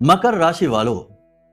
मकर राशि वालों,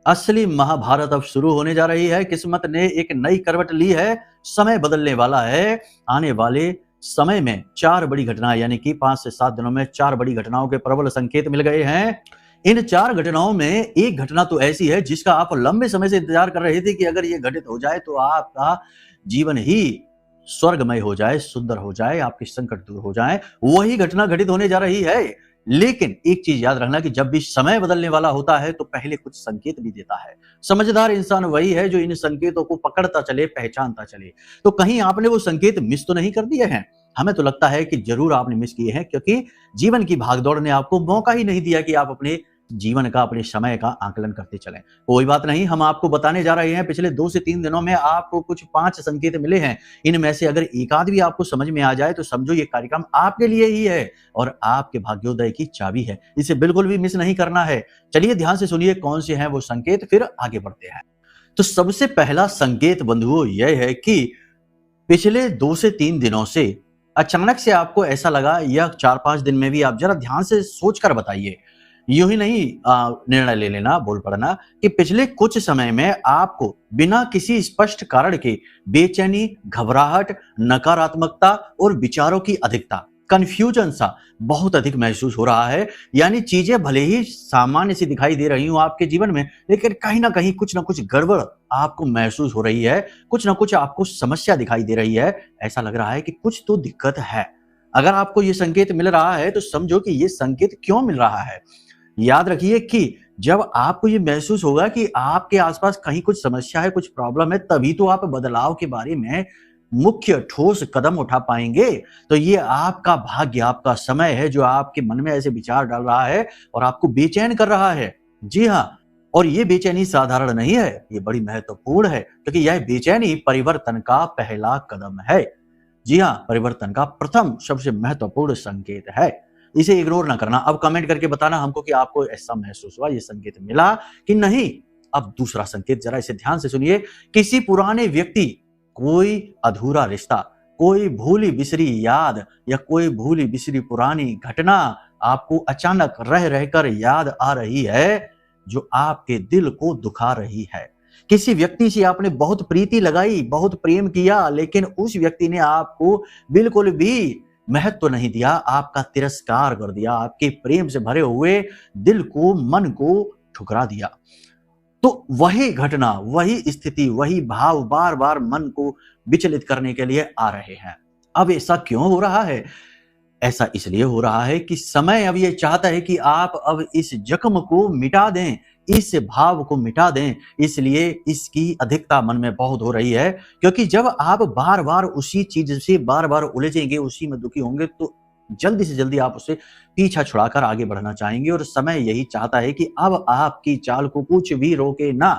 असली महाभारत अब शुरू होने जा रही है। किस्मत ने एक नई करवट ली है। समय बदलने वाला है। आने वाले समय में 4 बड़ी घटनाएं यानी कि 5 से 7 दिनों में 4 बड़ी घटनाओं के प्रबल संकेत मिल गए हैं। इन 4 घटनाओं में एक घटना तो ऐसी है जिसका आप लंबे समय से इंतजार कर रहे थे कि अगर ये घटित हो जाए तो आपका जीवन ही स्वर्गमय हो जाए, सुंदर हो जाए, आपके संकट दूर हो जाए। वही घटना घटित होने जा रही है। लेकिन एक चीज याद रखना कि जब भी समय बदलने वाला होता है तो पहले कुछ संकेत भी देता है। समझदार इंसान वही है जो इन संकेतों को पकड़ता चले, पहचानता चले। तो कहीं आपने वो संकेत मिस तो नहीं कर दिए हैं? हमें तो लगता है कि जरूर आपने मिस किए हैं, क्योंकि जीवन की भागदौड़ ने आपको मौका ही नहीं दिया कि आप अपने जीवन का, अपने समय का आकलन करते चलें। कोई बात नहीं, हम आपको बताने जा रहे हैं। पिछले 2 से 3 दिनों में आपको कुछ 5 संकेत मिले हैं। इनमें से अगर एक आध भी आपको समझ में आ जाए तो समझो ये कार्यक्रम आपके लिए ही है और आपके भाग्योदय की चाबी है। इसे बिल्कुल भी मिस नहीं करना है। चलिए ध्यान से सुनिए कौन से हैं वो संकेत, फिर आगे बढ़ते हैं। तो सबसे पहला संकेत बंधुओं यह है कि पिछले 2 से 3 दिनों से अचानक से आपको ऐसा लगा, या 4-5 दिन में भी, आप जरा ध्यान से सोचकर बताइए, यूं ही नहीं निर्णय ले लेना, बोल पड़ना, कि पिछले कुछ समय में आपको बिना किसी स्पष्ट कारण के बेचैनी, घबराहट, नकारात्मकता और विचारों की अधिकता, कंफ्यूजन सा बहुत अधिक महसूस हो रहा है। यानी चीजें भले ही सामान्य सी दिखाई दे रही हूं आपके जीवन में, लेकिन कहीं ना कहीं कुछ ना कुछ गड़बड़ आपको महसूस हो रही है। कुछ ना कुछ आपको समस्या दिखाई दे रही है। ऐसा लग रहा है कि कुछ तो दिक्कत है। अगर आपको ये संकेत मिल रहा है तो समझो कि ये संकेत क्यों मिल रहा है। याद रखिए कि जब आपको ये महसूस होगा कि आपके आसपास कहीं कुछ समस्या है, कुछ प्रॉब्लम है, तभी तो आप बदलाव के बारे में मुख्य ठोस कदम उठा पाएंगे। तो ये आपका भाग्य, आपका समय है जो आपके मन में ऐसे विचार डाल रहा है और आपको बेचैन कर रहा है। जी हाँ, और ये बेचैनी साधारण नहीं है, ये बड़ी महत्वपूर्ण है, क्योंकि यह बेचैनी परिवर्तन का पहला कदम है। जी हाँ, परिवर्तन का प्रथम सबसे महत्वपूर्ण संकेत है। इसे इग्नोर ना करना। अब कमेंट करके बताना हमको कि आपको ऐसा महसूस हुआ, ये संकेत मिला कि नहीं। अब दूसरा संकेत जरा इसे ध्यान से सुनिए। किसी पुराने व्यक्ति, कोई अधूरा रिश्ता, कोई भूली बिसरी याद या कोई भूली बिसरी पुरानी घटना आपको अचानक रह रहकर याद आ रही है, जो आपके दिल को दुखा रही है। किसी व्यक्ति से आपने बहुत प्रीति लगाई, बहुत प्रेम किया, लेकिन उस व्यक्ति ने आपको बिल्कुल भी महत्व नहीं दिया, आपका तिरस्कार कर दिया, आपके प्रेम से भरे हुए दिल को, मन को ठुकरा दिया। तो वही घटना, वही स्थिति, वही भाव बार बार मन को विचलित करने के लिए आ रहे हैं। अब ऐसा क्यों हो रहा है? ऐसा इसलिए हो रहा है कि समय अब ये चाहता है कि आप अब इस जख्म को मिटा दें, इस भाव को मिटा दें। इसलिए इसकी अधिकता मन में बहुत हो रही है, क्योंकि जब आप बार बार उसी चीज से बार बार उलझेंगे, उसी में दुखी होंगे, तो जल्दी से जल्दी आप उससे पीछा छुड़ाकर आगे बढ़ना चाहेंगे। और समय यही चाहता है कि अब आपकी चाल को कुछ भी रोके ना।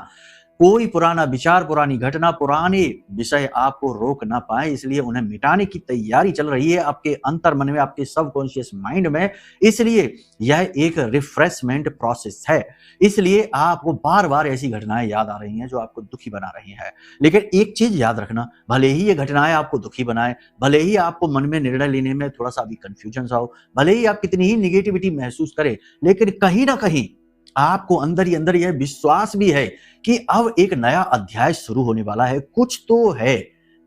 कोई पुराना विचार, पुरानी घटना, पुराने विषय आपको रोक ना पाए, इसलिए उन्हें मिटाने की तैयारी चल रही है आपके अंतर मन में, आपके सबकॉन्शियस माइंड में। इसलिए यह एक रिफ्रेशमेंट प्रोसेस है। इसलिए आपको बार बार ऐसी घटनाएं याद आ रही हैं जो आपको दुखी बना रही हैं। लेकिन एक चीज याद रखना, भले ही ये घटनाएं आपको दुखी बनाए, भले ही आपको मन में निर्णय लेने में थोड़ा सा भी कंफ्यूजन सा हो, भले ही आप कितनी ही निगेटिविटी महसूस करें, लेकिन कहीं ना कहीं आपको अंदर ही अंदर यह विश्वास भी है कि अब एक नया अध्याय शुरू होने वाला है। कुछ तो है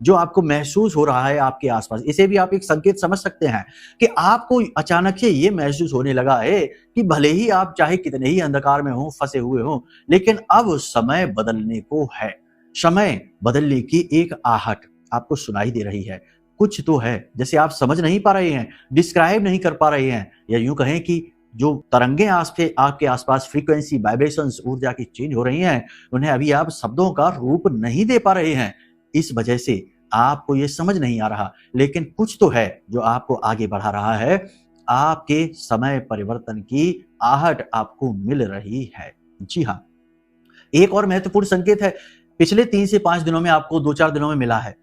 जो आपको महसूस हो रहा है आपके आसपास। इसे भी आप एक संकेत समझ सकते हैं कि आपको अचानक से ये महसूस होने लगा है कि भले ही आप चाहे कितने ही अंधकार में हो, फंसे हुए हो, लेकिन अब समय बदलने को है। समय बदलने की एक आहट आपको सुनाई दे रही है। कुछ तो है, जैसे आप समझ नहीं पा रहे हैं, डिस्क्राइब नहीं कर पा रहे हैं, या यूं कहें कि जो तरंगे आपके आसपास, फ्रीक्वेंसी, वाइब्रेशंस, ऊर्जा की चेंज हो रही हैं, उन्हें अभी आप शब्दों का रूप नहीं दे पा रहे हैं। इस वजह से आपको ये समझ नहीं आ रहा, लेकिन कुछ तो है जो आपको आगे बढ़ा रहा है। आपके समय परिवर्तन की आहट आपको मिल रही है। जी हाँ, एक और महत्वपूर्ण संकेत है, पिछले 3 से 5 दिनों में आपको 2-4 दिनों में मिला है।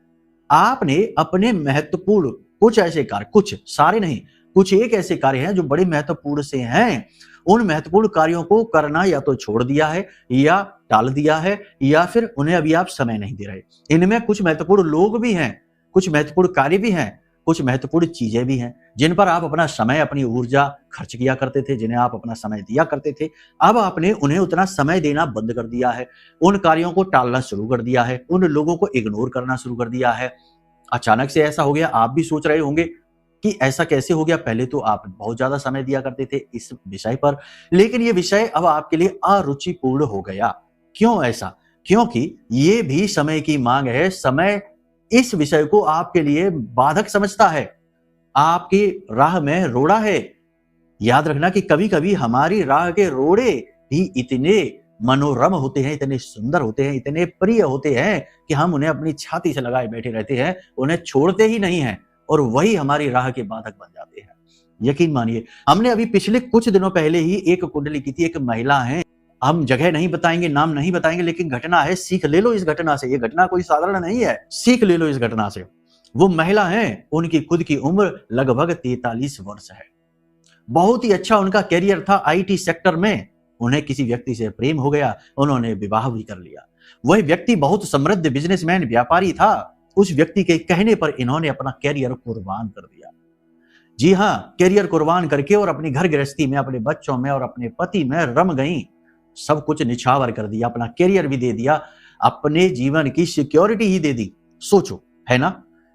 आपने अपने महत्वपूर्ण कुछ ऐसे कार्य, कुछ सारे नहीं, कुछ एक ऐसे कार्य हैं जो बड़े महत्वपूर्ण से हैं, उन महत्वपूर्ण कार्यों को करना या तो छोड़ दिया है, या टाल दिया है, या फिर उन्हें अभी आप समय नहीं दे रहे। इनमें कुछ महत्वपूर्ण लोग भी हैं, कुछ महत्वपूर्ण कार्य भी हैं, कुछ महत्वपूर्ण चीजें भी हैं जिन पर आप अपना समय, अपनी ऊर्जा खर्च किया करते थे, जिन्हें आप अपना समय दिया करते थे। अब आपने उन्हें उतना समय देना बंद कर दिया है, उन कार्यों को टालना शुरू कर दिया है, उन लोगों को इग्नोर करना शुरू कर दिया है। अचानक से ऐसा हो गया, आप भी सोच रहे होंगे कि ऐसा कैसे हो गया। पहले तो आप बहुत ज्यादा समय दिया करते थे इस विषय पर, लेकिन ये विषय अब आपके लिए अरुचिपूर्ण हो गया। क्यों ऐसा? क्योंकि ये भी समय की मांग है। समय इस विषय को आपके लिए बाधक समझता है, आपकी राह में रोड़ा है। याद रखना कि कभी कभी हमारी राह के रोड़े भी इतने मनोरम होते हैं, इतने सुंदर होते हैं, इतने प्रिय होते हैं कि हम उन्हें अपनी छाती से लगाए बैठे रहते हैं, उन्हें छोड़ते ही नहीं हैं, और वही हमारी राह के बाधक बन जाते हैं। यकीन मानिए, हमने अभी पिछले कुछ दिनों पहले ही एक कुंडली की थी। एक महिला है, हम जगह नहीं बताएंगे, नाम नहीं बताएंगे, लेकिन घटना है, सीख ले लो इस घटना से। ये घटना कोई साधारण नहीं है, सीख ले लो इस घटना से। वो महिला है, उनकी खुद की उम्र लगभग 43 वर्ष है। बहुत ही अच्छा उनका कैरियर था आईटी सेक्टर में। उन्हें किसी व्यक्ति से प्रेम हो गया, उन्होंने विवाह भी कर लिया। वह व्यक्ति बहुत समृद्ध बिजनेसमैन, व्यापारी था। उस व्यक्ति के कहने पर इन्होंने अपना कैरियर कुर्बान कर दिया। जी हाँ, कैरियर कुर्बान करके और अपनी घर गृहस्थी में, अपने बच्चों में और अपने पति में रम गई। सब कुछ निछावर कर दिया, अपना कैरियर भी दे दिया, अपने जीवन की सिक्योरिटी ही दे दी। सोचो, है ना,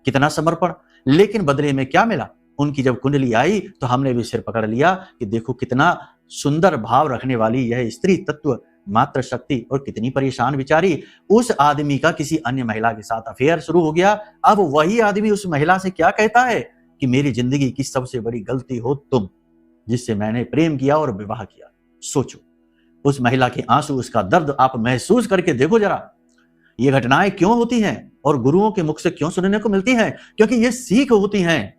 कितना समर्पण। लेकिन बदले में क्या मिला? उनकी जब कुंडली आई तो हमने भी सिर पकड़ लिया कि देखो कितना सुंदर भाव रखने वाली यह स्त्री तत्व, मात्र शक्ति, और कितनी परेशान बेचारी। उस आदमी का किसी अन्य महिला के साथ अफेयर शुरू हो गया। अब वही आदमी उस महिला से क्या कहता है कि मेरी जिंदगी की सबसे बड़ी गलती हो तुम, जिससे मैंने प्रेम किया और विवाह किया। सोचो, उस महिला के आंसू, उसका दर्द आप महसूस करके देखो जरा। ये घटनाएं क्यों होती हैं और गुरुओं के मुख से क्यों सुनने को मिलती हैं? क्योंकि ये सीख होती हैं,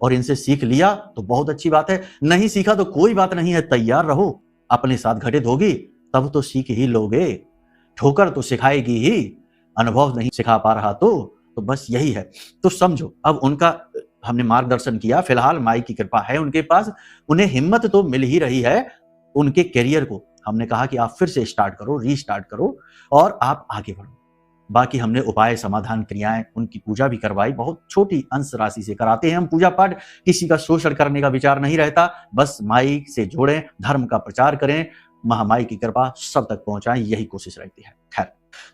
और इनसे सीख लिया तो बहुत अच्छी बात है, नहीं सीखा तो कोई बात नहीं है। तैयार रहो, अपने साथ घटित होगी तब तो सीख ही लोगे। ठोकर तो सिखाएगी ही, अनुभव नहीं सिखा पा रहा तो बस यही है। तो समझो, अब उनका हमने मार्गदर्शन किया। फिलहाल माई की कृपा है उनके पास, उन्हें हिम्मत तो मिल ही रही है। उनके करियर को हमने कहा कि आप फिर से स्टार्ट करो, रीस्टार्ट करो और आप आगे बढ़ो। बाकी हमने उपाय, समाधान, क्रियाएं, उनकी पूजा भी करवाई। बहुत छोटी अंश राशि से कराते हैं हम पूजा पाठ, किसी का शोषण करने का विचार नहीं रहता। बस माई से जोड़ें, धर्म का प्रचार करें, महामाई की कृपा सब तक पहुंचाएं, यही कोशिश रहती है। खैर,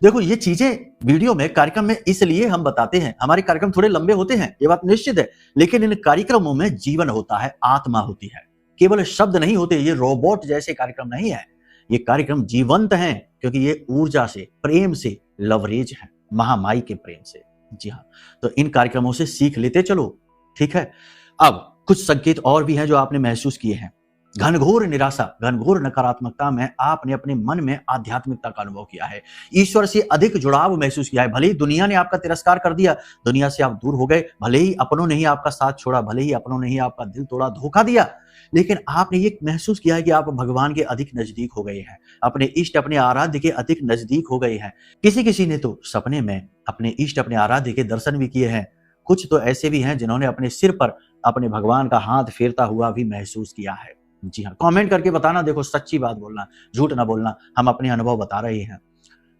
देखो ये चीजें वीडियो में, कार्यक्रम में इसलिए हम बताते हैं। हमारे कार्यक्रम थोड़े लंबे होते हैं, ये बात निश्चित है, लेकिन इन कार्यक्रमों में जीवन होता है, आत्मा होती है, केवल शब्द नहीं होते। ये रोबोट जैसे कार्यक्रम नहीं है, ये कार्यक्रम जीवंत हैं, क्योंकि ये ऊर्जा से, प्रेम से लवरेज है, महामाई के प्रेम से। जी हाँ, तो इन कार्यक्रमों से सीख लेते चलो, ठीक है। अब कुछ संकेत और भी हैं जो आपने महसूस किए हैं। घनघोर निराशा, घनघोर नकारात्मकता में आपने अपने मन में आध्यात्मिकता का अनुभव किया है, ईश्वर से अधिक जुड़ाव महसूस किया है। भले ही दुनिया ने आपका तिरस्कार कर दिया, दुनिया से आप दूर हो गए, भले ही अपनों ने ही आपका साथ छोड़ा, भले ही अपनों ने ही आपका दिल तोड़ा, धोखा दिया, लेकिन आपने ये महसूस किया है कि आप भगवान के अधिक नजदीक हो गए हैं, अपने इष्ट, अपने आराध्य के अधिक नजदीक हो गए हैं। किसी किसी ने तो सपने में अपने इष्ट, अपने आराध्य के दर्शन भी किए हैं। कुछ तो ऐसे भी हैं जिन्होंने अपने सिर पर अपने भगवान का हाथ फेरता हुआ भी महसूस किया है। जी हाँ, कमेंट करके बताना। देखो, सच्ची बात बोलना, झूठ ना बोलना, हम अपने अनुभव बता रहे हैं।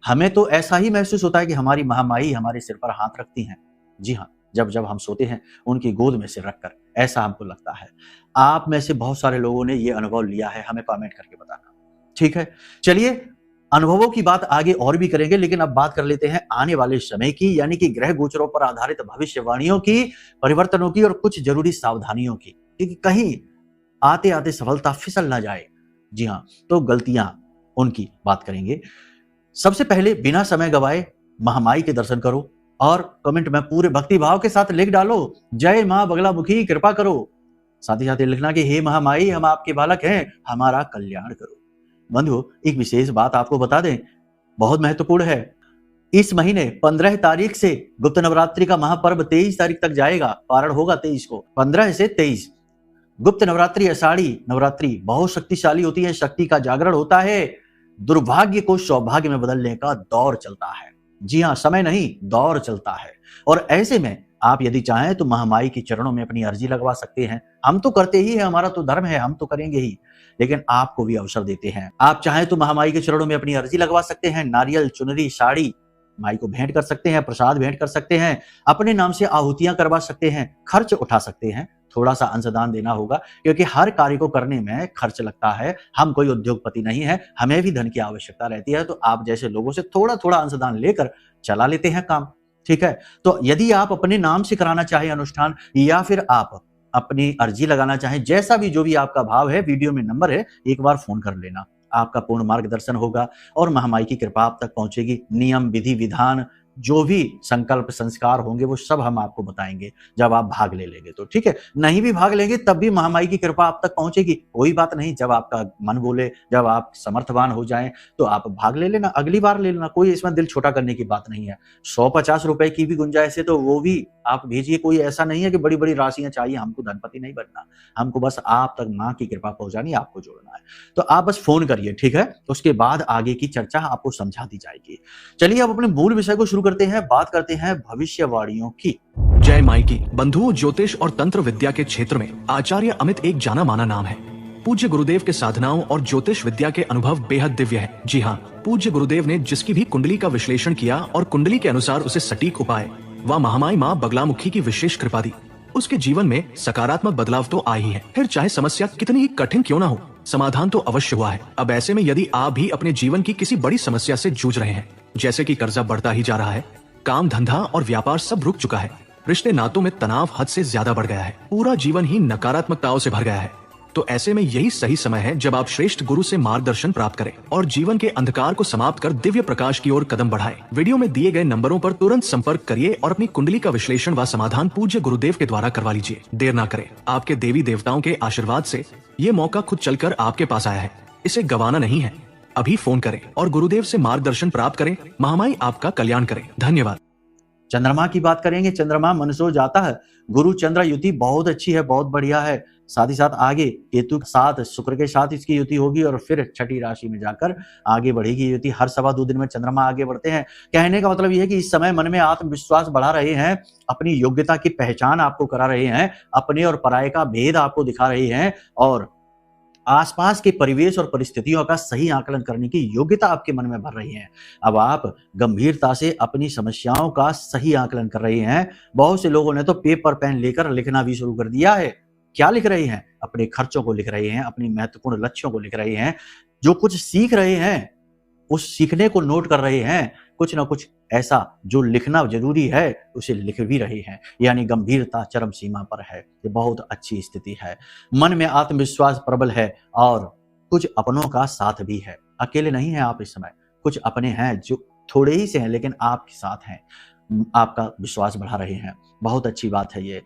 हमें तो ऐसा ही महसूस होता है कि हमारी महामाई हमारे सिर पर हाथ रखती हैं। जी हाँ, जब जब हम सोते हैं उनकी गोद में सिर रखकर, ऐसा हमको लगता है। आप में से बहुत सारे लोगों ने ये अनुभव लिया है, हमें कमेंट करके बताना, ठीक है। चलिए, अनुभवों की बात आगे और भी करेंगे, लेकिन अब बात कर लेते हैं आने वाले समय की, यानी कि ग्रह गोचरों पर आधारित भविष्यवाणियों की, परिवर्तनों की और कुछ जरूरी सावधानियों की, क्योंकि कहीं आते आते सफलता फिसल ना जाए। जी हाँ, तो गलतियां, उनकी बात करेंगे। सबसे पहले बिना समय गवाए महामाई के दर्शन करो और कमेंट में पूरे भक्ति भाव के साथ लिख डालो, जय मां बगलामुखी कृपा करो। साथ ही साथ लिखना कि हे महामाई, हम आपके बालक हैं, हमारा कल्याण करो। बंधुओं, एक विशेष बात आपको बता दें, बहुत महत्वपूर्ण है। इस महीने 15 तारीख से गुप्त नवरात्रि का महापर्व 23 तारीख तक जाएगा। पारण होगा 23 को, 15 से 23। गुप्त नवरात्रि, आषाढ़ी नवरात्रि बहुत शक्तिशाली होती है, शक्ति का जागरण होता है। दुर्भाग्य को सौभाग्य में बदलने का दौर चलता है। जी हाँ, समय नहीं, दौर चलता है। और ऐसे में आप यदि चाहें तो महामाई के चरणों में अपनी अर्जी लगवा सकते हैं। हम तो करते ही हैं, हमारा तो धर्म है, हम तो करेंगे ही, लेकिन आपको भी अवसर देते हैं। आप चाहें तो महामाई के चरणों में अपनी अर्जी लगवा सकते हैं। नारियल, चुनरी, साड़ी माई को भेंट कर सकते हैं, प्रसाद भेंट कर सकते हैं, अपने नाम से आहुतियां करवा सकते हैं, खर्च उठा सकते हैं, थोड़ा सा अंशदान देना होगा क्योंकि हर कार्य को करने में खर्च लगता है। हम कोई उद्योगपति नहीं है, हमें भी धन की आवश्यकता रहती है, तो आप जैसे लोगों से थोड़ा थोड़ा अंशदान लेकर चला लेते हैं काम। ठीक है, तो यदि आप अपने नाम से कराना चाहें अनुष्ठान या फिर आप अपनी अर्जी लगाना चाहें, जैसा भी जो भी आपका भाव है, वीडियो में नंबर है, एक बार फोन कर लेना, आपका पूर्ण मार्गदर्शन होगा और महामाई की कृपा आप तक पहुंचेगी। नियम, विधि, विधान, जो भी संकल्प संस्कार होंगे वो सब हम आपको बताएंगे जब आप भाग ले लेंगे तो। ठीक है, नहीं भी भाग लेंगे तब भी महामाई की कृपा आप तक पहुंचेगी, कोई बात नहीं। जब आपका मन बोले, जब आप समर्थवान हो जाएं तो आप भाग ले लेना, अगली बार ले लेना, कोई इसमें दिल छोटा करने की बात नहीं है। 150 रुपए की भी गुंजाइश है तो वो भी आप भेजिए, कोई ऐसा नहीं है कि बड़ी बड़ी राशियां चाहिए, हमको धनपति नहीं बनना, हमको बस आप तक माँ की कृपा पहुंचानी, आपको जोड़ना है। तो आप बस फोन करिए, ठीक है, उसके बाद आगे की चर्चा आपको समझा दी जाएगी। चलिए अब अपने मूल विषय को शुरू करते हैं, बात करते हैं भविष्यवाणियों की। जय माई की बंधुओं, ज्योतिष और तंत्र विद्या के क्षेत्र में आचार्य अमित एक जाना माना नाम है। पूज्य गुरुदेव के साधनाओं और ज्योतिष विद्या के अनुभव बेहद दिव्य है। जी हाँ, पूज्य गुरुदेव ने जिसकी भी कुंडली का विश्लेषण किया और कुंडली के अनुसार उसे सटीक उपाय व महामाई माँ बगलामुखी की विशेष कृपा दी, उसके जीवन में सकारात्मक बदलाव तो आ ही है। फिर चाहे समस्या कितनी ही कठिन क्यों ना हो, समाधान तो अवश्य हुआ है। अब ऐसे में यदि आप भी अपने जीवन की किसी बड़ी समस्या से जूझ रहे हैं, जैसे कि कर्जा बढ़ता ही जा रहा है, काम धंधा और व्यापार सब रुक चुका है, रिश्ते नातों में तनाव हद से ज्यादा बढ़ गया है, पूरा जीवन ही नकारात्मकताओं से भर गया है, तो ऐसे में यही सही समय है जब आप श्रेष्ठ गुरु से मार्गदर्शन प्राप्त करें और जीवन के अंधकार को समाप्त कर दिव्य प्रकाश की ओर कदम बढ़ाएं। वीडियो में दिए गए नंबरों पर तुरंत संपर्क करिए और अपनी कुंडली का विश्लेषण व समाधान पूज्य गुरुदेव के द्वारा करवा लीजिए। देर ना करें, आपके देवी देवताओं के आशीर्वाद से ये मौका खुद चलकर आपके पास आया है, इसे गंवाना नहीं है। अभी फोन करें और गुरुदेव से मार्गदर्शन प्राप्त करें। महामाई आपका कल्याण करें। धन्यवाद। चंद्रमा की बात करेंगे, चंद्रमा मनसो जाता है, गुरु चंद्र युति बहुत अच्छी है, बहुत बढ़िया है। साथ ही साथ आगे केतु के साथ, शुक्र के साथ इसकी युति होगी और फिर छठी राशि में जाकर आगे बढ़ेगी युति। हर 2.25 दिन में चंद्रमा आगे बढ़ते हैं। कहने का मतलब यह है कि इस समय मन में आत्मविश्वास बढ़ा रहे हैं, अपनी योग्यता की पहचान आपको करा रहे हैं, अपने और पराये का भेद आपको दिखा रहे हैं और आसपास के परिवेश और परिस्थितियों का सही आकलन करने की योग्यता आपके मन में भर रही है। अब आप गंभीरता से अपनी समस्याओं का सही आकलन कर रहे हैं। बहुत से लोगों ने तो पेपर पेन लेकर लिखना भी शुरू कर दिया है। क्या लिख रहे हैं? अपने खर्चों को लिख रहे हैं, अपनी महत्वपूर्ण लक्ष्यों को लिख रहे हैं, जो कुछ सीख रहे हैं उस सीखने को नोट कर रहे हैं, कुछ ना कुछ ऐसा जो लिखना जरूरी है उसे लिख भी रहे हैं। यानी गंभीरता चरम सीमा पर है। ये बहुत अच्छी स्थिति है। मन में आत्मविश्वास प्रबल है और कुछ अपनों का साथ भी है। अकेले नहीं है आप इस समय, कुछ अपने हैं जो थोड़े ही से हैं लेकिन आपके साथ हैं, आपका विश्वास बढ़ा रहे हैं। बहुत अच्छी बात है ये।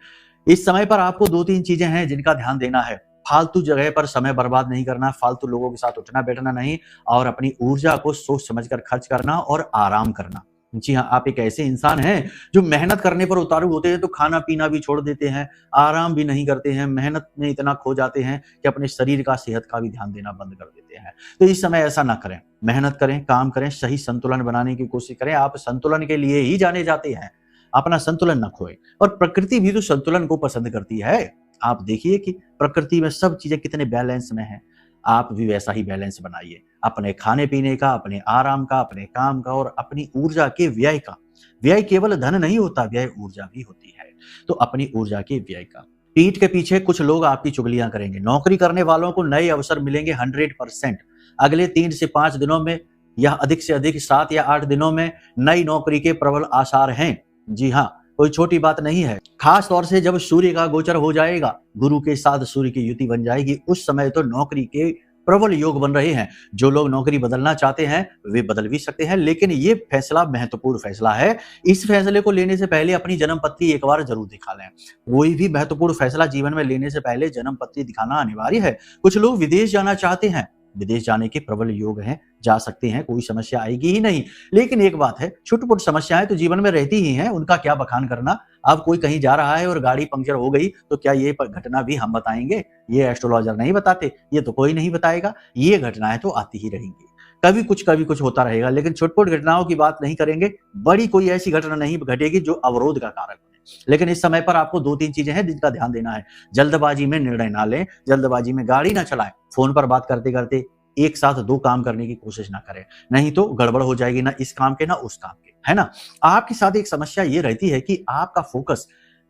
इस समय पर आपको 2-3 चीजें हैं जिनका ध्यान देना है। फालतू जगह पर समय बर्बाद नहीं करना, फालतू लोगों के साथ उठना बैठना नहीं और अपनी ऊर्जा को सोच समझकर खर्च करना और आराम करना। जी हाँ, आप एक ऐसे इंसान हैं जो मेहनत करने पर उतारू होते हैं तो खाना पीना भी छोड़ देते हैं, आराम भी नहीं करते हैं, मेहनत में इतना खो जाते हैं कि अपने शरीर का, सेहत का भी ध्यान देना बंद कर देते हैं। तो इस समय ऐसा ना करें, मेहनत करें, काम करें, सही संतुलन बनाने की कोशिश करें। आप संतुलन के लिए ही जाने जाते हैं, अपना संतुलन न खोए। और प्रकृति भी तो संतुलन को पसंद करती है। आप देखिए कि प्रकृति में सब चीजें कितने बैलेंस में हैं। आप भी वैसा ही बैलेंस बनाइए, अपने खाने पीने का, अपने आराम का, अपने काम का और अपनी ऊर्जा के व्यय का। व्यय केवल धन नहीं होता, व्यय ऊर्जा भी होती है। तो अपनी ऊर्जा के व्यय का। पीठ के पीछे कुछ लोग आपकी चुगलियां करेंगे। नौकरी करने वालों को नए अवसर मिलेंगे 100%। अगले 3 से 5 दिनों में या अधिक से अधिक 7 या 8 दिनों में नई नौकरी के प्रबल आसार हैं। जी हाँ, कोई छोटी बात नहीं है। खास तौर से जब सूर्य का गोचर हो जाएगा, गुरु के साथ सूर्य की युति बन जाएगी, उस समय तो नौकरी के प्रबल योग बन रहे हैं। जो लोग नौकरी बदलना चाहते हैं वे बदल भी सकते हैं, लेकिन ये फैसला महत्वपूर्ण फैसला है। इस फैसले को लेने से पहले अपनी जन्म पत्री एक बार जरूर दिखा लें। कोई भी महत्वपूर्ण फैसला जीवन में लेने से पहले जन्म पत्री दिखाना अनिवार्य है। कुछ लोग विदेश जाना चाहते हैं, विदेश जाने के प्रबल योग हैं, जा सकते हैं, कोई समस्या आएगी ही नहीं। लेकिन एक बात है, छोटी-मोटी समस्याएं तो जीवन में रहती ही हैं, उनका क्या बखान करना। अब कोई कहीं जा रहा है और गाड़ी पंक्चर हो गई तो क्या ये घटना भी हम बताएंगे? ये एस्ट्रोलॉजर नहीं बताते, ये तो कोई नहीं बताएगा। ये घटनाएं तो आती ही रहेंगी, कभी कुछ होता रहेगा। लेकिन छोटी-मोटी घटनाओं की बात नहीं करेंगे। बड़ी कोई ऐसी घटना नहीं घटेगी जो अवरोध का कारक बने। लेकिन इस समय पर आपको 2-3 चीजें हैं जिनका ध्यान देना है। जल्दबाजी में निर्णय ना लें, जल्दबाजी में गाड़ी ना चलाएं। फोन पर बात करते करते एक साथ 2 काम करने की कोशिश ना करें, नहीं तो गड़बड़ हो जाएगी ना इस काम के ना उस काम के, है ना? आपके साथ एक समस्या ये रहती है कि आपका फ़ोकस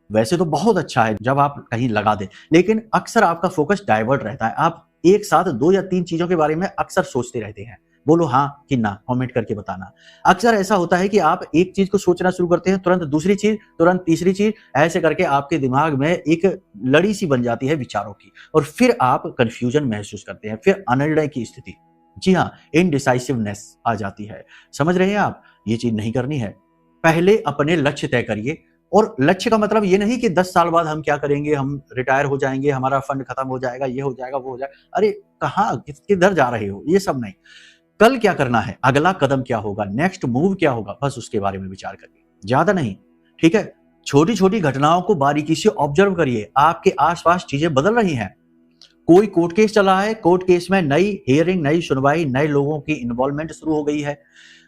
वैसे तो बहुत अच्छा है जब आप कहीं लगा दें, लेकिन अक्सर आपका फ़ोकस डाइवर्ट रहता है। आप एक साथ 2 या 3 चीज़ों के बारे में अक्सर सोचते रहते हैं। बोलो हाँ कि ना, कमेंट करके बताना। अक्सर ऐसा होता है कि आप एक चीज़ को सोचना शुरू करते हैं, तुरंत दूसरी चीज़, तुरंत तीसरी चीज़, ऐसे करके आपके दिमाग में एक लड़ी सी बन जाती है विचारों की और फिर आप कन्फ्यूजन महसूस करते हैं, फिर अनिर्णय की स्थिति। जी हाँ, इनडिसाइसिवनेस आ जाती है। समझ रहे हैं आप? ये चीज़ नहीं करनी है। पहले अपने लक्ष्य तय करिए और लक्ष्य का मतलब ये नहीं कि 10 साल बाद हम क्या करेंगे, हम रिटायर हो जाएँगे, हमारा फंड खत्म हो जाएगा, ये हो जाएगा, वो हो जाएगा। अरे कहाँ, किधर जा रहे हो? ये सब नहीं। कल क्या करना है, अगला कदम क्या होगा, नेक्स्ट मूव क्या होगा, बस उसके बारे में विचार करिए, ज्यादा नहीं। ठीक है, छोटी छोटी घटनाओं को बारीकी से ऑब्जर्व करिए। आपके आसपास चीजें बदल रही हैं। कोई कोर्ट केस चला है, कोर्ट केस में नई हियरिंग, नई सुनवाई, नए लोगों की इन्वॉल्वमेंट शुरू हो गई है।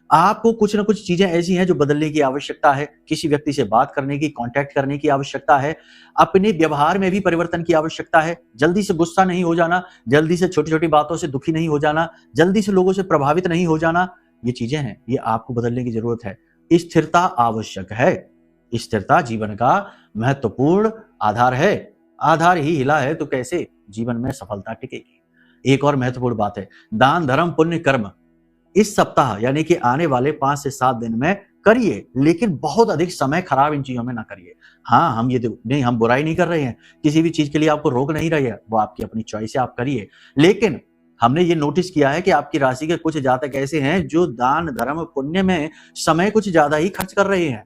आपको कुछ ना कुछ चीजें ऐसी हैं जो बदलने की आवश्यकता है। किसी व्यक्ति से बात करने की, कांटेक्ट करने की आवश्यकता है। अपने व्यवहार में भी परिवर्तन की आवश्यकता है। जल्दी से गुस्सा नहीं हो जाना, जल्दी से छोटी-छोटी बातों से दुखी नहीं हो जाना, जल्दी से लोगों से प्रभावित नहीं हो जाना। ये चीजें हैं, ये आपको बदलने की जरूरत है। स्थिरता आवश्यक है। स्थिरता जीवन का महत्वपूर्ण आधार है। आधार ही हिला है तो कैसे जीवन में सफलता टिकेगी। एक और महत्वपूर्ण बात है, दान, धर्म, पुण्य, कर्म इस सप्ताह यानी कि आने वाले 5 से 7 दिन में करिए, लेकिन बहुत अधिक समय खराब इन चीजों में ना करिए। हाँ, हम ये नहीं, हम बुराई नहीं कर रहे हैं, किसी भी चीज के लिए आपको रोक नहीं रहे हैं, वो आपकी अपनी चॉइस है, आप करिए। लेकिन हमने ये नोटिस किया है कि आपकी राशि के कुछ जातक ऐसे हैं जो दान, धर्म, पुण्य में समय कुछ ज्यादा ही खर्च कर रहे हैं।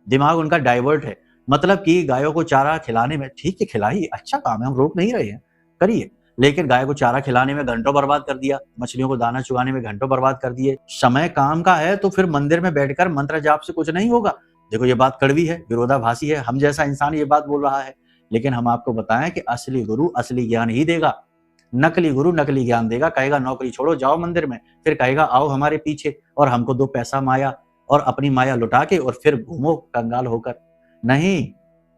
दिमाग उनका डाइवर्ट है। मतलब कि गायों को चारा खिलाने में, ठीक है खिलाइए, अच्छा काम है, हम रोक नहीं रहे हैं, करिए। लेकिन गाय को चारा खिलाने में घंटों बर्बाद कर दिया, मछलियों को दाना चुगाने में घंटों बर्बाद कर दिए। समय काम का है तो फिर मंदिर में बैठकर मंत्र जाप से कुछ नहीं होगा। देखो ये बात कड़वी है, विरोधाभासी है, हम जैसा इंसान ये बात बोल रहा है, लेकिन हम आपको बताएं कि असली गुरु असली ज्ञान ही देगा। नकली गुरु नकली ज्ञान देगा, कहेगा नौकरी छोड़ो जाओ मंदिर में, फिर कहेगा आओ हमारे पीछे और हमको दो पैसा माया और अपनी माया लुटा के और फिर घूमो कंगाल होकर। नहीं,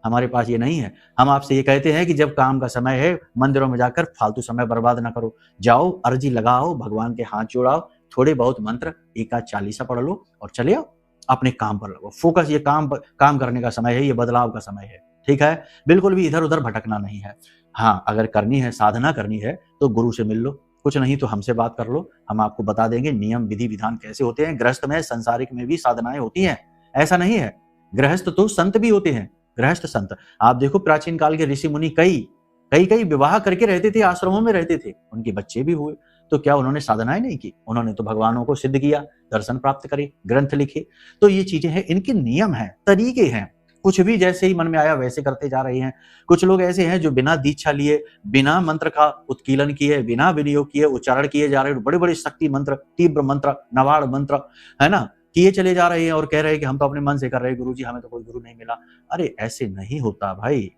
हमारे पास ये नहीं है। हम आपसे ये कहते हैं कि जब काम का समय है मंदिरों में जाकर फालतू समय बर्बाद ना करो। जाओ, अर्जी लगाओ, भगवान के हाथ जोड़ाओ, थोड़े बहुत मंत्र, एक आध चालीसा पढ़ लो और चले आओ, अपने काम पर लगो। फोकस, ये काम करने का समय है, ये बदलाव का समय है। ठीक है, बिल्कुल भी इधर उधर भटकना नहीं है। हाँ, अगर करनी है, साधना करनी है तो गुरु से मिल लो, कुछ नहीं तो हमसे बात कर लो, हम आपको बता देंगे नियम विधि विधान कैसे होते हैं। गृहस्थ में, संसारिक में भी साधनाएं होती हैं, ऐसा नहीं है। गृहस्थ तो संत भी होते हैं, गृहस्थ संत। आप देखो प्राचीन काल के ऋषि मुनि कई विवाह करके रहते थे, आश्रमों में रहते थे, उनके बच्चे भी हुए। तो क्या उन्होंने साधनाएं नहीं की? उन्होंने तो भगवानों को सिद्ध किया, दर्शन प्राप्त करे, ग्रंथ लिखे। तो ये चीजें हैं, इनके नियम हैं, तरीके हैं। कुछ भी जैसे ही मन में आया वैसे करते जा रहे हैं। कुछ लोग ऐसे हैं जो बिना दीक्षा लिए, बिना मंत्र का उत्कीलन किए, बिना विनियोग किए उच्चारण किए जा रहे हैं। बड़े बड़े शक्ति मंत्र, तीव्र मंत्र, नवाड़ मंत्र, है ना, किए चले जा रहे हैं और कह रहे हैं कि हम तो अपने मन से कर रहे हैं, गुरुजी हमें तो कोई गुरु नहीं मिला। अरे ऐसे नहीं होता भाई,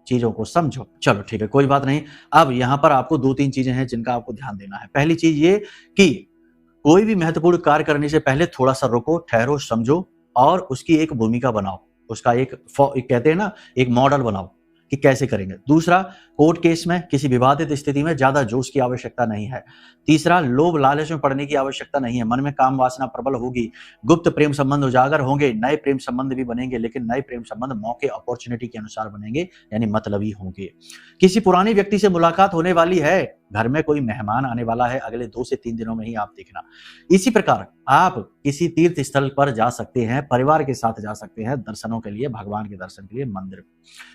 चीजों को समझो। चलो ठीक है, कोई बात नहीं। अब यहाँ पर आपको 2-3 चीजें हैं जिनका आपको ध्यान देना है। पहली चीज ये कि कोई भी महत्वपूर्ण कार्य करने से पहले थोड़ा सा रुको, ठहरो, समझो और उसकी एक भूमिका बनाओ। उसका एक कहते हैं ना, एक मॉडल बनाओ कि कैसे करेंगे। दूसरा, कोर्ट केस में, किसी विवादित स्थिति में ज्यादा जोश की आवश्यकता नहीं है। तीसरा, लोभ लालच में पड़ने की आवश्यकता नहीं है। मन में काम वासना प्रबल होगी, गुप्त प्रेम संबंध उजागर होंगे, नए प्रेम संबंध भी बनेंगे, लेकिन नए प्रेम संबंध मौके, अपॉर्चुनिटी के अनुसार बनेंगे, यानी मतलबी होंगे। किसी पुराने व्यक्ति से मुलाकात होने वाली है, घर में कोई मेहमान आने वाला है अगले 2 से 3 दिनों में ही, आप देखना। इसी प्रकार आप किसी तीर्थ स्थल पर जा सकते हैं, परिवार के साथ जा सकते हैं दर्शनों के लिए, भगवान के दर्शन के लिए मंदिर में।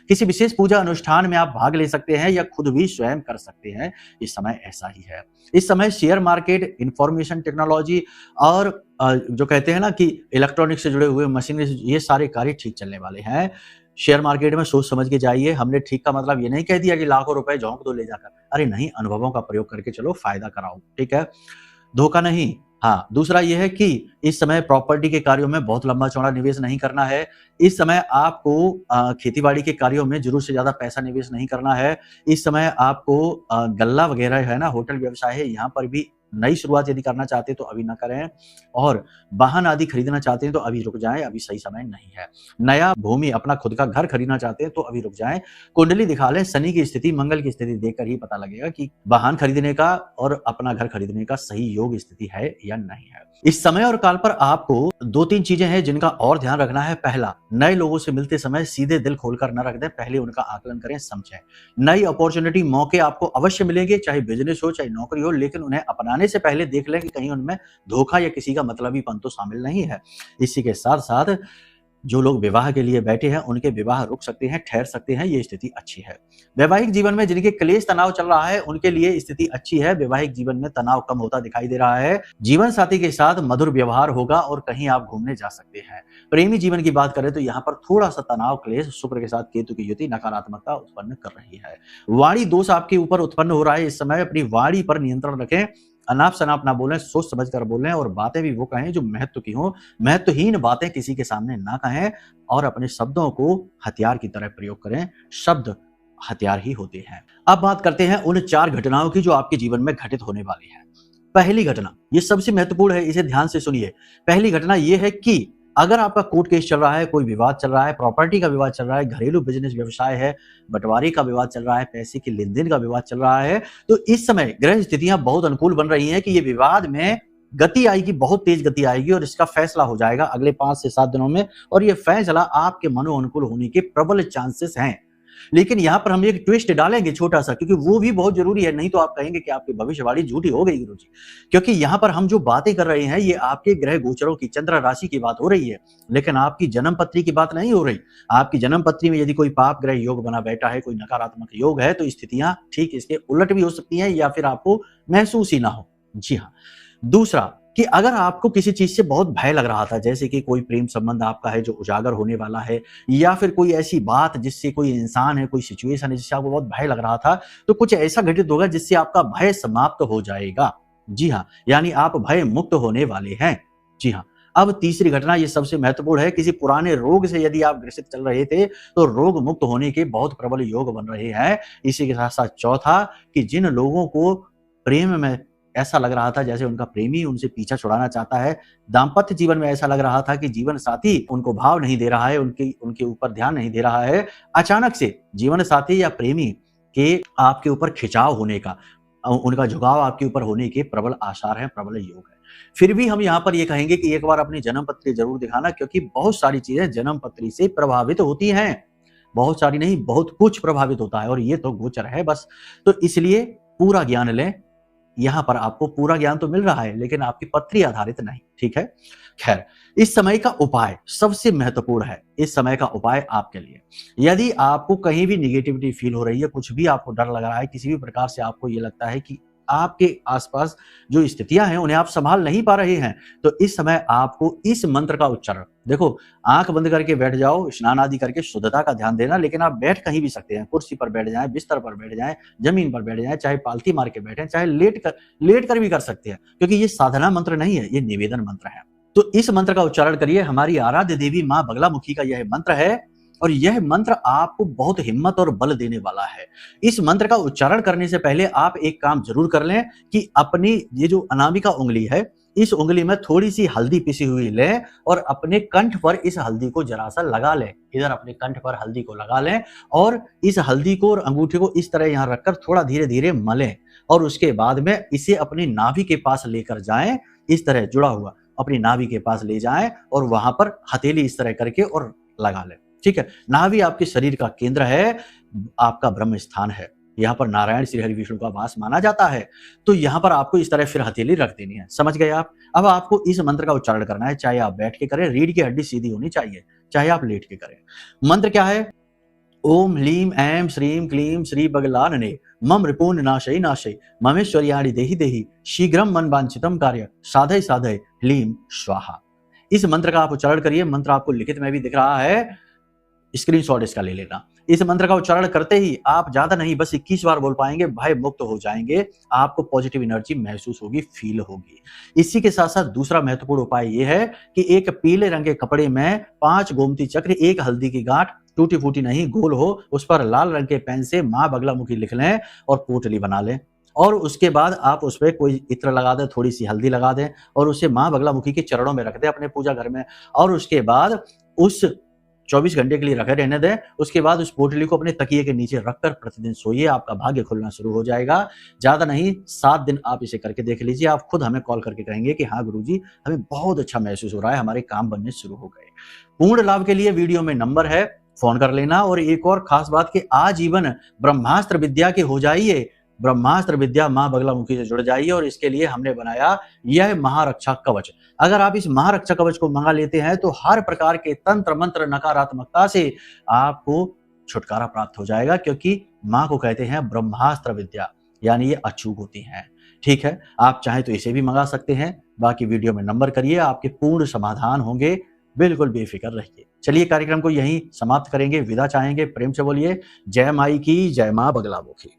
किसी विशेष पूजा अनुष्ठान में आप भाग ले सकते हैं या खुद भी स्वयं कर सकते हैं। इस समय ऐसा ही है। इस समय शेयर मार्केट, इंफॉर्मेशन टेक्नोलॉजी और जो कहते हैं ना कि इलेक्ट्रॉनिक से जुड़े हुए मशीनरी, ये सारे कार्य ठीक चलने वाले हैं। शेयर मार्केट में सोच समझ के जाइए। हमने ठीक का मतलब ये नहीं कह दिया कि लाखों रुपए झोंक दो ले जाकर। अरे नहीं, अनुभवों का प्रयोग करके चलो, फायदा कराओ। ठीक है, धोखा नहीं। हाँ, दूसरा यह है कि इस समय प्रॉपर्टी के कार्यों में बहुत लंबा चौड़ा निवेश नहीं करना है। इस समय आपको खेतीबाड़ी के कार्यों में जरूर से ज्यादा पैसा निवेश नहीं करना है। इस समय आपको गल्ला वगैरह है ना, होटल व्यवसाय है, यहाँ पर भी नई शुरुआत यदि करना चाहते हैं तो अभी ना करें, और वाहन आदि खरीदना चाहते हैं तो अभी रुक जाएं, अभी सही समय नहीं है। नया भूमि अपना खुद का घर खरीदना चाहते हैं तो अभी रुक जाएं। कुंडली दिखा लें, शनि की स्थिति, मंगल की स्थिति देखकर ही पता लगेगा कि वाहन खरीदने का और अपना घर खरीदने का सही योग स्थिति है या नहीं है। इस समय और काल पर आपको 2-3 चीजें हैं जिनका और ध्यान रखना है। पहला, नए लोगों से मिलते समय सीधे दिल खोलकर न रख दें, पहले उनका आकलन करें, समझें। नई अपॉर्चुनिटी, मौके आपको अवश्य मिलेंगे, चाहे बिजनेस हो चाहे नौकरी हो, लेकिन उन्हें अपनाने से पहले देख लें कि कहीं उनमें धोखा या किसी का मतलबीपन तो शामिल नहीं है। इसी के साथ साथ जो लोग विवाह के लिए बैठे हैं उनके विवाह रुक सकते हैं, ठहर सकते हैं, ये स्थिति अच्छी है। वैवाहिक जीवन में जिनके क्लेश तनाव चल रहा है उनके लिए स्थिति अच्छी है, वैवाहिक जीवन में तनाव कम होता दिखाई दे रहा है। जीवन साथी के साथ मधुर व्यवहार होगा और कहीं आप घूमने जा सकते हैं। प्रेमी जीवन की बात करें तो यहाँ पर थोड़ा सा तनाव, क्लेश, शुक्र के साथ केतु की युति नकारात्मकता उत्पन्न कर रही है। वाणी दोष आपके ऊपर उत्पन्न हो रहा है, इस समय अपनी वाणी पर नियंत्रण रखें, अनाप शनाप ना बोलें, सोच समझ कर बोलें, और बातें भी वो कहें जो महत्व की हो। महत्वहीन बातें किसी के सामने ना कहें और अपने शब्दों को हथियार की तरह प्रयोग करें। शब्द हथियार ही होते हैं। अब बात करते हैं उन 4 घटनाओं की जो आपके जीवन में घटित होने वाली है। पहली घटना, ये सबसे महत्वपूर्ण है, इसे ध्यान से सुनिए। पहली घटना ये है कि अगर आपका कोर्ट केस चल रहा है, कोई विवाद चल रहा है, प्रॉपर्टी का विवाद चल रहा है, घरेलू बिजनेस व्यवसाय है, बंटवारे का विवाद चल रहा है, पैसे के लेन देन का विवाद चल रहा है, तो इस समय ग्रह स्थितियां बहुत अनुकूल बन रही हैं कि ये विवाद में गति आएगी, बहुत तेज गति आएगी और इसका फैसला हो जाएगा अगले 5 से 7 दिनों में, और ये फैसला आपके मनो अनुकूल होने के प्रबल चांसेस हैं। लेकिन यहां पर हम एक ट्विस्ट डालेंगे छोटा सा, क्योंकि वो भी बहुत जरूरी है, नहीं तो आप कहेंगे कि आपकी भविष्यवाणी झूठी हो गई गुरुजी। क्योंकि यहां पर हम जो बातें कर रहे हैं ये आपके ग्रह गोचरों की, चंद्र राशि की बात हो रही है, लेकिन आपकी जन्म पत्री की बात नहीं हो रही। आपकी जन्म पत्री में यदि कोई पाप ग्रह योग बना बैठा है, कोई नकारात्मक योग है, तो स्थितियां ठीक इसके उलट भी हो सकती हैं या फिर आपको महसूस ही ना हो। जी हाँ। दूसरा, कि अगर आपको किसी चीज से बहुत भय लग रहा था, जैसे कि कोई प्रेम संबंध आपका है जो उजागर होने वाला है, या फिर कोई ऐसी बात जिससे, कोई इंसान है, कोई सिचुएशन है जिससे आपको बहुत भय लग रहा था, तो कुछ ऐसा घटित होगा जिससे आपका भय समाप्त हो जाएगा। जी हाँ, यानी आप भय मुक्त होने वाले हैं। जी हाँ। अब तीसरी घटना, ये सबसे महत्वपूर्ण है, किसी पुराने रोग से यदि आप ग्रसित चल रहे थे तो रोग मुक्त होने के बहुत प्रबल योग बन रहे हैं। इसी के साथ साथ चौथा, कि जिन लोगों को प्रेम में ऐसा लग रहा था जैसे उनका प्रेमी उनसे पीछा छुड़ाना चाहता है, दाम्पत्य जीवन में ऐसा लग रहा था कि जीवन साथी उनको भाव नहीं दे रहा है, उनके ऊपर ध्यान नहीं दे रहा है, अचानक से जीवन साथी या प्रेमी के आपके ऊपर खिंचाव होने का, उनका झुकाव आपके ऊपर होने के प्रबल आसार हैं, प्रबल योग है। फिर भी हम यहाँ पर ये कहेंगे कि एक बार अपनी जन्म पत्री जरूर दिखाना, क्योंकि बहुत सारी चीजें जन्म पत्री से प्रभावित होती हैं। बहुत सारी नहीं, बहुत कुछ प्रभावित होता है, और ये तो गोचर है बस। तो इसलिए पूरा ज्ञान लें। यहां पर आपको पूरा ज्ञान तो मिल रहा है, लेकिन आपकी पत्री आधारित नहीं। ठीक है। खैर, इस समय का उपाय सबसे महत्वपूर्ण है। इस समय का उपाय आपके लिए, यदि आपको कहीं भी निगेटिविटी फील हो रही है, कुछ भी आपको डर लग रहा है, किसी भी प्रकार से आपको ये लगता है कि आपके आसपास जो स्थितियां हैं उन्हें आप संभाल नहीं पा रहे हैं, तो इस समय आपको इस मंत्र का उच्चारण, देखो, आंख बंद करके बैठ जाओ, स्नान आदि करके शुद्धता का ध्यान देना, लेकिन आप बैठ कहीं भी सकते हैं, कुर्सी पर बैठ जाएं, बिस्तर पर बैठ जाएं, जमीन पर बैठ जाएं, चाहे पालथी मार के बैठें, चाहे लेट कर भी कर सकते हैं, क्योंकि ये साधना मंत्र नहीं है, ये निवेदन मंत्र है। तो इस मंत्र का उच्चारण करिए। हमारी आराध्य देवी मां बगलामुखी का यह मंत्र है, और यह मंत्र आपको बहुत हिम्मत और बल देने वाला है। इस मंत्र का उच्चारण करने से पहले आप एक काम जरूर कर लें कि अपनी ये जो अनामिका उंगली है, इस उंगली में थोड़ी सी हल्दी पिसी हुई लें और अपने कंठ पर इस हल्दी को जरा सा लगा लें। इधर अपने कंठ पर हल्दी को लगा लें और इस हल्दी को और अंगूठे को इस तरह यहां रखकर थोड़ा धीरे धीरे मलें, और उसके बाद में इसे अपनी नाभि के पास लेकर जाएं, इस तरह जुड़ा हुआ अपनी नाभि के पास ले जाएं और वहां पर हथेली इस तरह करके और लगा लें। ठीक है। नाभि आपके शरीर का केंद्र है, आपका ब्रह्म स्थान है, यहाँ पर नारायण श्री हरि विष्णु का वास माना जाता है। तो यहाँ पर आपको इस तरह फिर हथेली रख देनी है। समझ गए आप? अब आपको इस मंत्र का उच्चारण करना है, चाहे आप बैठ के करें, रीढ़ की हड्डी सीधी होनी चाहिए, चाहे आप लेट के करें। मंत्र क्या है? ओम ह्लीम ऐं श्रीं क्लीं श्री बगलानने मम रिपुन नाशय नाशय ममेश्वर्याणि देहि देहि शीघ्रम मन वांछितम कार्य साधय साधय ह्लीं स्वाहा। इस मंत्र का आप उच्चारण करिए। मंत्र आपको लिखित में भी दिख रहा है, स्क्रीनशॉट इसका ले लेना। इस मंत्र का उच्चारण करते ही आप ज्यादा नहीं, बस 21 बार बोल पाएंगे, भय मुक्त हो जाएंगे, आपको पॉजिटिव एनर्जी महसूस होगी, फील होगी। इसी के साथ साथ दूसरा महत्वपूर्ण उपाय यह है कि एक पीले रंग के कपड़े में 5 गोमती चक्र, 1 हल्दी की गांठ, टूटी फूटी नहीं, गोल हो, उस पर लाल रंग के पेन से मां बगलामुखी लिख लें और पोटली बना लें। और उसके बाद आप उस पे कोई इत्र लगा दें, थोड़ी सी हल्दी लगा दें और उसे माँ बगलामुखी के चरणों में रख दें अपने पूजा घर में, और उसके बाद उस 24 घंटे के लिए रखे रहने दें। उसके बाद उस पोटली को अपने तकिए के नीचे रखकर प्रतिदिन सोइए, आपका भाग्य खुलना शुरू हो जाएगा। ज़्यादा नहीं, 7 दिन आप इसे करके देख लीजिए, आप खुद हमें कॉल करके कहेंगे कि हाँ गुरुजी, हमें बहुत अच्छा महसूस हो रहा है, हमारे काम बनने शुरू हो गए। पूर्ण लाभ के लिए वीडियो में नंबर है, फोन कर लेना। और एक और खास बात कि आजीवन ब्रह्मास्त्र विद्या के हो जाइए, ब्रह्मास्त्र विद्या माँ बगलामुखी से जुड़ जाइए, और इसके लिए हमने बनाया यह महारक्षा कवच। अगर आप इस महारक्षा कवच को मंगा लेते हैं तो हर प्रकार के तंत्र मंत्र नकारात्मकता से आपको छुटकारा प्राप्त हो जाएगा, क्योंकि माँ को कहते हैं ब्रह्मास्त्र विद्या, यानी ये अचूक होती हैं। ठीक है, आप चाहें तो इसे भी मंगा सकते हैं, बाकी वीडियो में नंबर करिए, आपके पूर्ण समाधान होंगे, बिल्कुल बेफिक्र रहिए। चलिए कार्यक्रम को यहीं समाप्त करेंगे, विदा चाहेंगे, प्रेम से बोलिए जय माई की, जय माँ बगलामुखी।